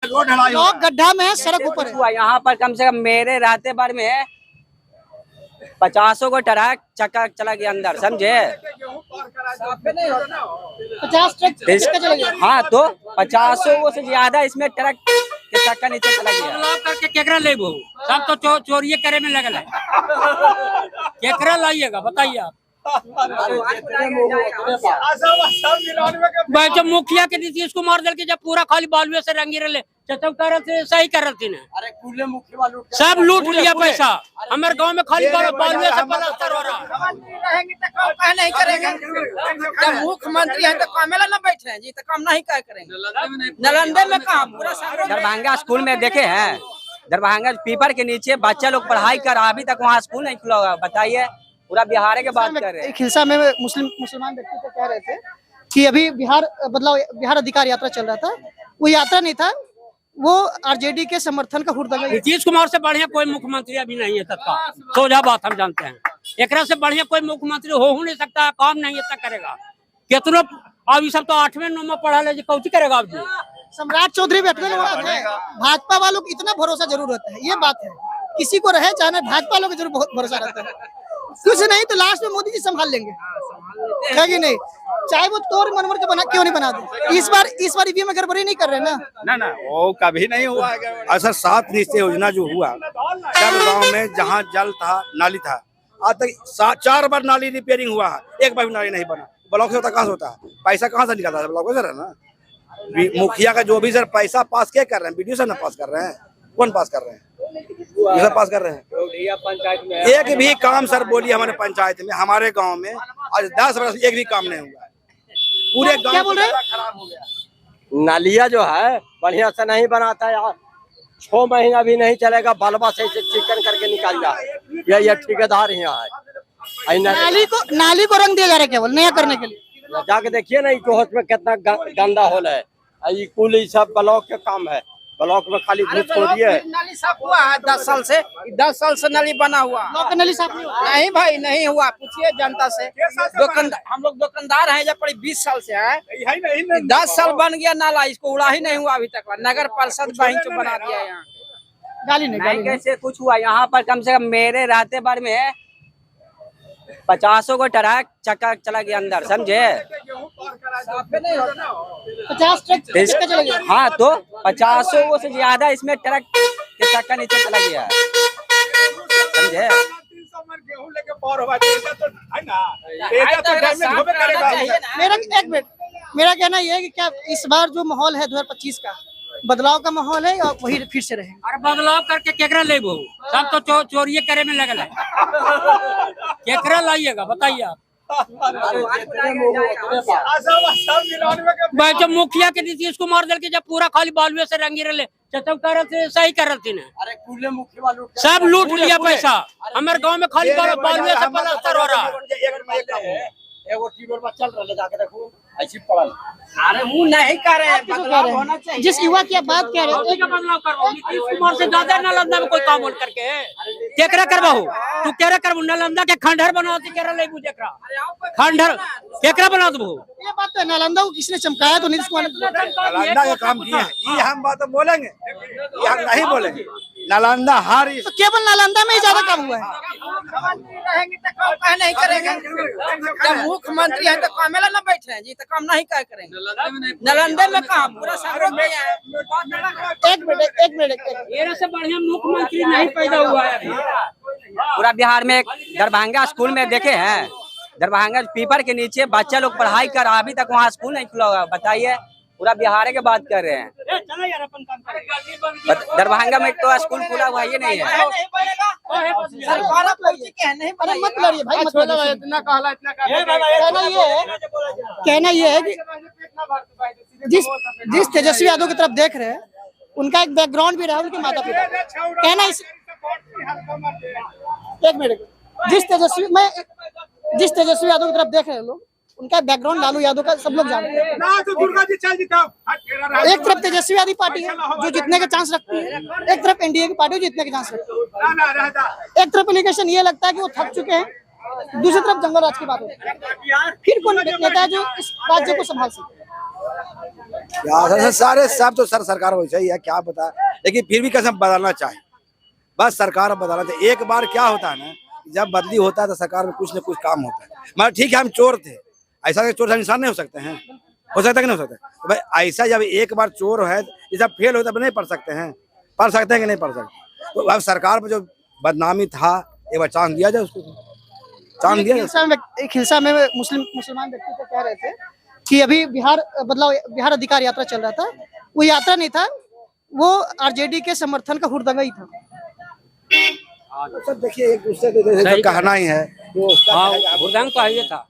लोग गड्ढा में है, सड़क ऊपर है। यहाँ पर कम से कम मेरे रहते भर में 50 को ट्रक चक्का चला गया अंदर, समझे? 50 ट्रक चला गया। हाँ तो 50 से ज्यादा इसमें ट्रक के चक्का नीचे चला गया। बदलाव करके केकरा ले वो सब तो चोरी करे में लगल है। केकरा लाइएगा बताइए आप। जो मुखिया के नीतीश कुमार दल के जब पूरा खाली बालुए से रंगी रहे सही कर रहे थे, सब लूट लिया पैसा। हमारे गांव में खाली बालुए से पलस्तर हो रहा। नहीं करेंगे जब मुख्यमंत्री है तो कामेला न बैठे हैं जी, तो काम नहीं क्या करेंगे। नालंदा में कहा पूरा दरभंगा स्कूल में देखे हैं, दरभंगा पीपर के नीचे बच्चा लोग पढ़ाई कर, अभी तक वहाँ स्कूल नहीं खुला हुआ। बताइए, पूरा बिहार के बात कर रहे हैं। खिलसा में मुसलमान व्यक्ति तो कह रहे थे कि अभी बिहार अधिकार यात्रा चल रहा था, वो यात्रा नहीं था, वो आरजेडी के समर्थन का हुड़दंग। नीतीश कुमार से बढ़िया कोई मुख्यमंत्री अभी नहीं है तत्काल, सोझा बात हम जानते हैं। एकरा से बढ़िया कोई मुख्यमंत्री हो नहीं सकता, काम नहीं इतना करेगा। कितनों अब ये सब तो 8वें 9वें पढ़ा ले, कौची करेगा अब जी। सम्राट चौधरी बैठने वाला है, भाजपा वालों को इतना भरोसा जरूर रहता है, ये बात है। किसी को रहे चाहे भाजपा वालों को जरूर बहुत भरोसा रहता है। कुछ नहीं तो लास्ट में मोदी जी संभाल लेंगे, है कि नहीं? चाहे वो तोड़ मनवर के बना क्यों नहीं बना दे। इस बार ईवीएम में गड़बड़ी नहीं कर रहे ना वो कभी नहीं हुआ। ऐसा 7 निश्चय योजना जो हुआ सब गांव में, जहां जल था नाली था, आज तक 4 बार नाली रिपेयरिंग हुआ है, एक बार भी नाली नहीं बना। ब्लॉक से होता कहाँ से होता है? पैसा कहाँ से निकलता है? ब्लॉक से है ना। मुखिया का जो भी सर पैसा पास क्या कर रहे हैं? बीडीओ सर ना पास कर रहे हैं, कौन पास कर रहे हैं? सर पास कर रहे हैं। पंचायत में एक भी काम सर बोलिए हमारे पंचायत में, हमारे गांव में आज 10 वर्ष एक भी काम नहीं हुआ है। पूरे गांव बोल रहे खराब हो गया। नालिया जो है बढ़िया से नहीं बनाता यार, 6 महीना भी नहीं चलेगा, बालबा से चिकन करके निकाल जाए। ये ठेकेदार यहाँ है। नाली को रंग दिया जा रहा है केवल नया करने के लिए। जाके देखिए ना इकोहट में कितना गंदा होल है। ये कुल सब ब्लॉक के काम है, ब्लॉक में खाली घुस छोड़िए। नाली साफ हुआ है 10 साल से, 10 साल से नाली बना हुआ। नाली साफ नहीं भाई, नहीं हुआ, पूछिए जनता से। हम लोग दुकानदार हैं, जब 20 साल से है, 10 साल बन गया नाला, इसको उड़ा ही नहीं हुआ अभी तक। नगर परिषद वहीं से बना दिया यहाँ। गाली नहीं कैसे कुछ हुआ। यहाँ पर कम से कम मेरे रहते भर में 50 को ट्रक चक्का चला गया अंदर, समझे? 50 ट्रक चला गया। हाँ तो 50 से ज्यादा इसमें ट्रक के चक्का नीचे चला गया, समझे? मेरा कहना यह है कि क्या इस बार जो माहौल है 2025 का बदलाव का माहौल है और वही फिर से रहे। अरे बदलाव करके केकरा ले वो सब तो चोरी करे में लगल है। केकरा लाइएगा बताइए आप। जो मुखिया के नीतीश कुमार दल के जब पूरा खाली बालुए से रंगी रहे सही कर रहे थे, सब लूट लिया पैसा। हमारे गांव में खाली बालुए से पलस्तर हो रहा। चल रहा जाके देखो ऐसी पड़ल। अरे वो नहीं कर रहे हैं, बदलाव होना चाहिए। जिस युवा की आप बात कह रहे हैं, बदलाव करो। नीतीश कुमार से ज्यादा नालंदा में कोई काम बोल करके केकरा करवाओ। तू केकरा करवाओ? नालंदा के खंडहर बनाओ, केकरा ले जेकरा खंडहर केकरा बना दो। ये बात तो नालंदा को किसने चमकाया? तो नीतीश कुमार ने नालंदा का काम किया है। ये हम बात बोलेंगे, ये हम नहीं बोलेंगे। नालंदा हर तो केवल नालंदा में ही ज्यादा काम हुआ है। रहेंगे तो काम नहीं करेंगे। जब मुख्यमंत्री है तो कामेला न बैठे हैं जी, तो काम नहीं क्या करेंगे। नालंदा में कहा पूरा एक मिनट ये से बढ़िया मुख्यमंत्री नहीं पैदा हुआ है। पूरा बिहार में दरभंगा स्कूल में देखे हैं, दरभंगा पीपर के नीचे बच्चा लोग पढ़ाई कर, अभी तक वहाँ स्कूल नहीं खुला हुआ। बताइए, पूरा बिहार के बात कर रहे हैं। दरभंगा में तो स्कूल खुला हुआ ये नहीं है। मत लड़िए भाई, मत लड़िए। कहना ये है कि जिस तेजस्वी यादव की तरफ देख रहे हैं, उनका एक बैकग्राउंड भी रहा, उनके माता पिता। कहना इस एक मिनट, जिस तेजस्वी यादव की तरफ देख रहे हैं लोग, उनका बैकग्राउंड लालू यादव का सब लोग जानते हैं। एक तरफ तेजस्वी यादव पार्टी है जो जीतने के चांस रखती है, एक तरफ एनडीए की पार्टी है जीतने के चांस रखती है। एक तरफ एलिगेशन ये लगता है कि वो थक चुके हैं, दूसरी तरफ जंगल राज की बात होती है। फिर कौन नेता है जो इस राज्य को संभाल सके? क्या सर, सारे सब तो सर सरकार वैसा ही है, क्या पता, लेकिन फिर भी कसम बदलना चाहिए, बस सरकार बदलना चाहिए। एक बार क्या होता है ना, जब बदली होता है तो सरकार में कुछ न कुछ काम होता है। मतलब ठीक है हम चोर थे, ऐसा चोर इंसान नहीं हो सकते हैं, हो सकता है कि नहीं हो सकता? तो भाई ऐसा जब एक बार चोर है, जब फेल होता है नहीं पढ़ सकते हैं, पढ़ सकते हैं कि नहीं पढ़ सकते? तो अब सरकार पर जो बदनामी था, एक बार चांस दिया जाए उसको, चांस दिया जाए। एक हिलसा में मुसलमान व्यक्ति को कह रहे थे कि अभी बिहार अधिकार यात्रा चल रहा था, वो यात्रा नहीं था, वो आरजेडी के समर्थन का हुड़दंगा ही था। तो सर देखिए, एक दूसरे को कहना ही है, हुड़दंग तो ये था।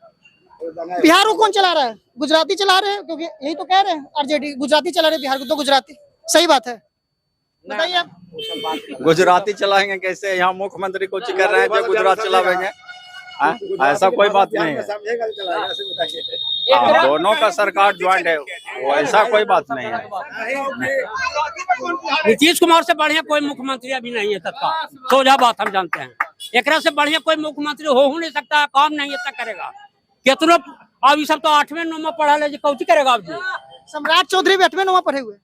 बिहार को कौन चला रहा है? गुजराती चला रहे हैं, क्योंकि यही तो कह रहे हैं आरजेडी गुजराती चला रहे बिहार को, तो गुजराती सही बात है, बताइए आप। गुजराती चलाएंगे कैसे? यहाँ मुख्यमंत्री कुछ कर रहे हैं जो गुजरात चलावेंगे, ऐसा कोई बात नहीं है। दोनों का सरकार ज्वाइंट है, वो ऐसा कोई बात नहीं है। नीतीश कुमार से बढ़िया कोई मुख्यमंत्री अभी नहीं है तत्काल, सोझा बात हम जानते हैं। एकरा से बढ़िया कोई मुख्यमंत्री हो नहीं सकता, काम नहीं इतना करेगा। कितनो अब सब तो 8वें 9वें पढ़ा ले, कौची करेगा अब जी? सम्राट चौधरी भी 8वें 9वें पढ़े हुए,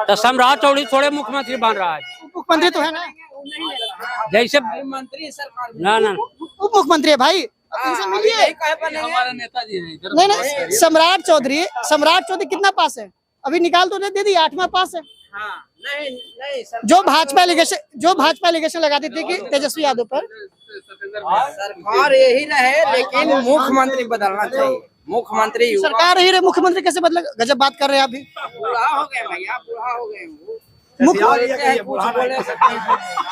तो सम्राट चौधरी थोड़े मुख्यमंत्री बन रहा है, मुख्यमंत्री तो है ना, जैसे मंत्री सरकार ना उप मुख्यमंत्री है भाई, इनसे मिलिए। हमारे नेताजी हैं। नहीं, सम्राट चौधरी कितना पास है? अभी निकाल तो दे दी, 8वां पास है। नहीं जो भाजपा एलिगेशन लगाती थी कि तेजस्वी यादव पर, सरकार यही रहे, लेकिन मुख्यमंत्री बदलना चाहिए। मुख्यमंत्री सरकार यही रहे, मुख्यमंत्री कैसे बदले? गजब बात कर रहे हैं अभी। बूढ़ा हो गए भैया, बूढ़ा हो गए।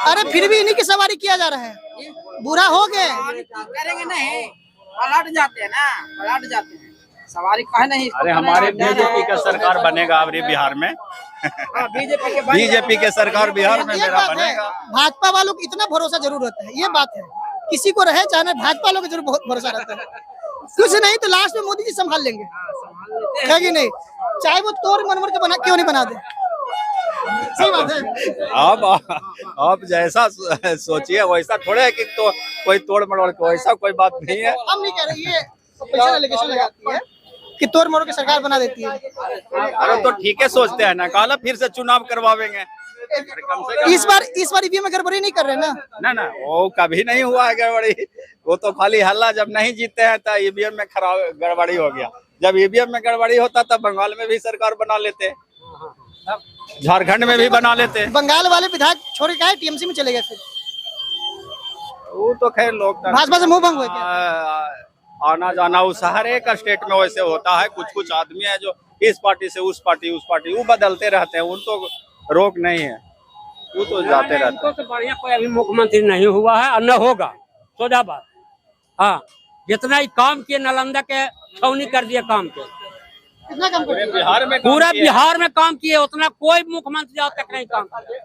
अरे फिर भी इन्हीं की सवारी किया जा रहा है, बुरा हो गए। करेंगे नहीं, पलट जाते हैं ना, पलट जाते हैं, सवारी कहे नहीं। अरे हमारे बीजेपी का सरकार बनेगा अब बिहार में, बीजेपी के सरकार बिहार में मेरा बनेगा। भाजपा वालों को इतना भरोसा जरूर होता है, ये बात है, किसी को रहे चाहे भाजपा वालों को जरूर बहुत भरोसा रहता है। कुछ नहीं तो लास्ट में मोदी जी संभाल लेंगे, है कि नहीं? चाहे वो तोड़ मनमर के बना क्यों नहीं बना दे, सही बात है। आप जैसा सोचिए वैसा थोड़े है कि तो कोई तोड़ मरोड़ को, ऐसा कोई बात नहीं है। हम नहीं कह रहे, ये ऑफिशियल एलिगेशन लगाती है कि तोड़ मरोड़ के सरकार बना देती है। अरे तो ठीक है, सोचते हैं ना, काला फिर से चुनाव करवावेंगे। इस बार ईवीएम में गड़बड़ी नहीं कर रहे ना? ना वो कभी नहीं हुआ है गड़बड़ी, वो तो खाली हल्ला, जब नहीं जीते हैं तो ईवीएम में खराब गड़बड़ी हो गया। जब ईवीएम में गड़बड़ी होता तब बंगाल में भी सरकार बना लेते, झारखंड में भी बना लेते। बंगाल वाले विधायक छोड़ के आए, टीएमसी में चले गए, फिर वो तो खैर लोग भाजपा से मुंह भंग हुए। आना जाना उस हर एक स्टेट में वैसे होता है। कुछ आदमी है जो इस पार्टी से उस पार्टी वो बदलते रहते हैं, उन तो रोक नहीं है, वो तो जाते रहते हैं। तो बढ़िया कोई अभी मुख्यमंत्री नहीं हुआ है और न होगा, सोझा बात। हाँ, जितना ही काम किए, नालंदा के छौनी कर दिए काम के, कितना काम कर दिया? बिहार में पूरा बिहार में काम किए, उतना कोई मुख्यमंत्री आज तक नहीं काम किया।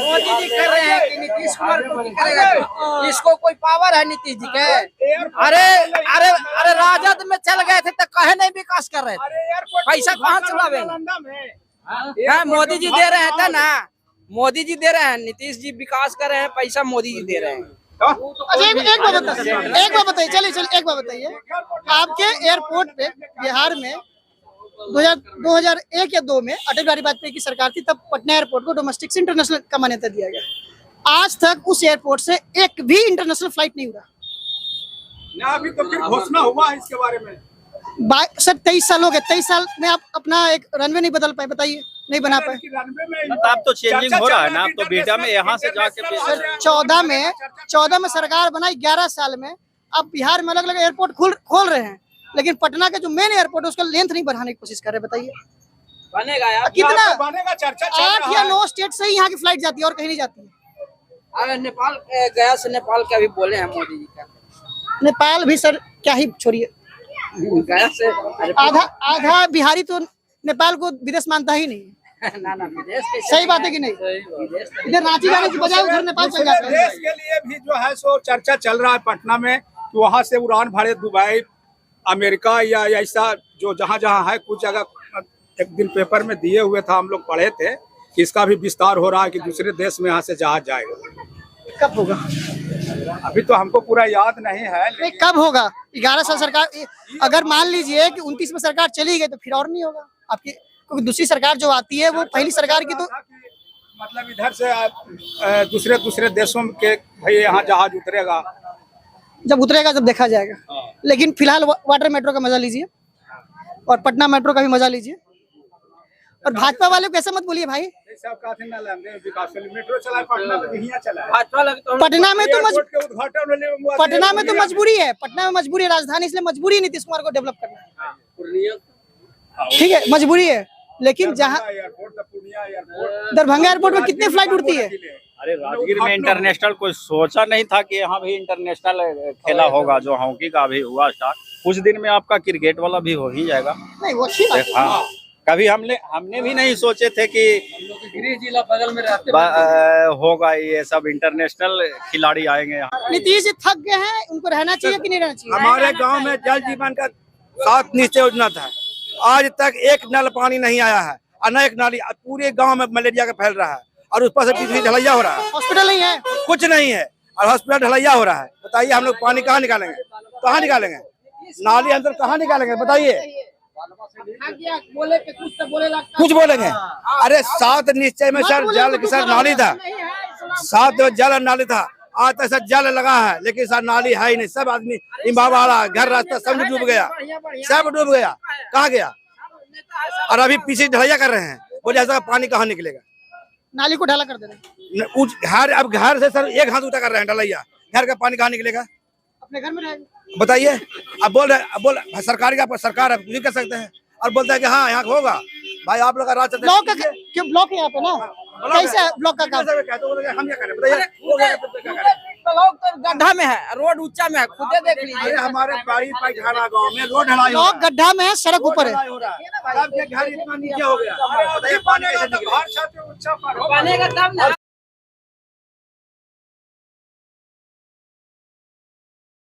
मोदी जी कर रहे हैं कि नीतीश कुमार को करेगा? इसको कोई पावर है नीतीश जी के? अरे राजद में चल गए थे तो कहे नहीं विकास कर रहे थे, पैसा कहाँ चलावेंगे? मोदी जी दे रहे थे ना, मोदी जी दे रहे हैं, नीतीश जी विकास कर रहे हैं, पैसा मोदी जी दे रहे हैं। अच्छा एक बात बताइए, चलिए एक बात बताइए, आपके एयरपोर्ट पे बिहार में 2001 या 2 में अटल बिहारी वाजपेयी की सरकार थी, तब पटना एयरपोर्ट को डोमेस्टिक से इंटरनेशनल का मान्यता दिया गया। आज तक उस एयरपोर्ट से एक भी इंटरनेशनल फ्लाइट नहीं उड़ा ना, अभी तो फिर घोषणा हुआ है इसके बारे में। सर 23 साल हो गए, 23 साल में आप अपना एक रनवे नहीं बदल पाए, बताइए, नहीं बना पाए। अब तो चेंजिंग हो रहा है ना, अब तो बेटा में यहाँ से जाके 14 में सरकार बनाई, 11 साल में अब बिहार में अलग अलग एयरपोर्ट खोल रहे हैं, लेकिन पटना का जो मेन एयरपोर्ट है उसका लेंथ नहीं बढ़ाने की कोशिश कर रहे। बताइए बनेगा यार, कितना? बनेगा, चर्चा 8 या 9 स्टेट से ही यहाँ की फ्लाइट जाती है और कहीं नहीं जाती है। अरे नेपाल गया से नेपाल के अभी बोले हैं मोदी जी का। नेपाल भी सर क्या ही छोड़िए, गया से आधा बिहारी तो नेपाल को विदेश मानता ही नहीं है। ना विदेश के सही बात है कि नहीं? इधर रांची जाने की बजाय उधर नेपाल चल जाते हैं। देश के लिए भी जो है सो चर्चा चल रहा है पटना में, कि वहाँ से उड़ान भरे दुबई, अमेरिका या ऐसा जो जहाँ है, कुछ जगह एक दिन पेपर में दिए हुए था, हम लोग पढ़े थे कि इसका भी विस्तार हो रहा है कि दूसरे देश में यहाँ से जहाज जाएगा। कब होगा? अभी तो हमको पूरा याद नहीं है, नहीं, कब होगा? 11 साल सरकार, अगर मान लीजिए कि 29 में सरकार चली गई तो फिर और नहीं होगा आपकी, क्योंकि दूसरी सरकार जो आती है वो पहली सरकार की तो मतलब इधर से दूसरे दूसरे देशों के भाई यहाँ जहाज उतरेगा, जब उतरेगा जब देखा जाएगा। लेकिन फिलहाल वाटर मेट्रो का मजा लीजिए और पटना मेट्रो का भी मजा लीजिए। और भाजपा वाले को ऐसा मत बोलिए भाई, सब का ना लेंगे विकास मेट्रो चला पटना में भी चला है। पटना में तो उद्घाटन पटना में तो मजबूरी है, पटना में मजबूरी है, राजधानी, इसलिए मजबूरी है नीतीश कुमार को डेवलप करना है। ठीक है, मजबूरी है, लेकिन जहाँ दरभंगा एयरपोर्ट में कितनी फ्लाइट उड़ती है? अरे राजगीर में इंटरनेशनल कोई सोचा नहीं था कि यहाँ भी इंटरनेशनल खेला होगा, जो हॉकी का भी हुआ स्टार्ट, कुछ दिन में आपका क्रिकेट वाला भी हो ही जाएगा। नहीं, वो अच्छी बात है। हाँ, कभी हमने भी नहीं सोचे थे कि जिला बगल में रहते होगा ये सब इंटरनेशनल खिलाड़ी आएंगे यहाँ। नीतीश जी थक गए हैं, उनको रहना चाहिए कि नहीं रहना चाहिए? हमारे गांव में जल जीवन का 7 निश्चय योजना था, आज तक एक नल पानी नहीं आया है, और न एक नाली, पूरे गांव में मलेरिया का फैल रहा है, और उस पर से बिजली ढलैया हो रहा है, हॉस्पिटल नहीं है, कुछ नहीं है, और हॉस्पिटल ढलैया हो रहा है। बताइए हम लोग पानी कहाँ निकालेंगे, कहाँ निकालेंगे, नाली अंदर कहाँ निकालेंगे बताइए? बोले कि कुछ तो बोले लगता कुछ बोलेंगे? अरे 7 निश्चय में सर जल की सर नाली था, 7 जल और नाली था, आज तक सर जल लगा है लेकिन सर नाली है ही नहीं। सब आदमी इमामबाड़ा घर रास्ता सब डूब गया, सब डूब गया, कहाँ गया? और अभी पीछे ढलैया कर रहे हैं, बोले ऐसा पानी कहाँ निकलेगा? नाली को ढाला कर दे रहे हैं। घर, अब घर से सर एक हाथ उठा कर रहे हैं ढलैया, घर का पानी कहाँ निकलेगा अपने घर में रहेगा। बताइए? अब बोल रहे सरकार का सरकार है, नहीं कर सकते हैं, और बोलते हैं कि हाँ यहाँ होगा। भाई आप लोग का राज चलता है। ब्लॉक का क्यों ब्लॉक है यहाँ पे ना? कैसे है ब्लॉक का काम? हम क्या करें बताइए? लोग तो गड्ढा में है, रोड ऊंचा में है, खुदे देख लीजिए। अरे हमारे बाड़ी पैठाना गांव में रोड ढलाई हो ब्लॉक गड्ढा में है, सड़क ऊपर है। सबके घर इतना नीचे हो गया, बताइए पानी कैसे निकलेगा? बनेगा तब ना।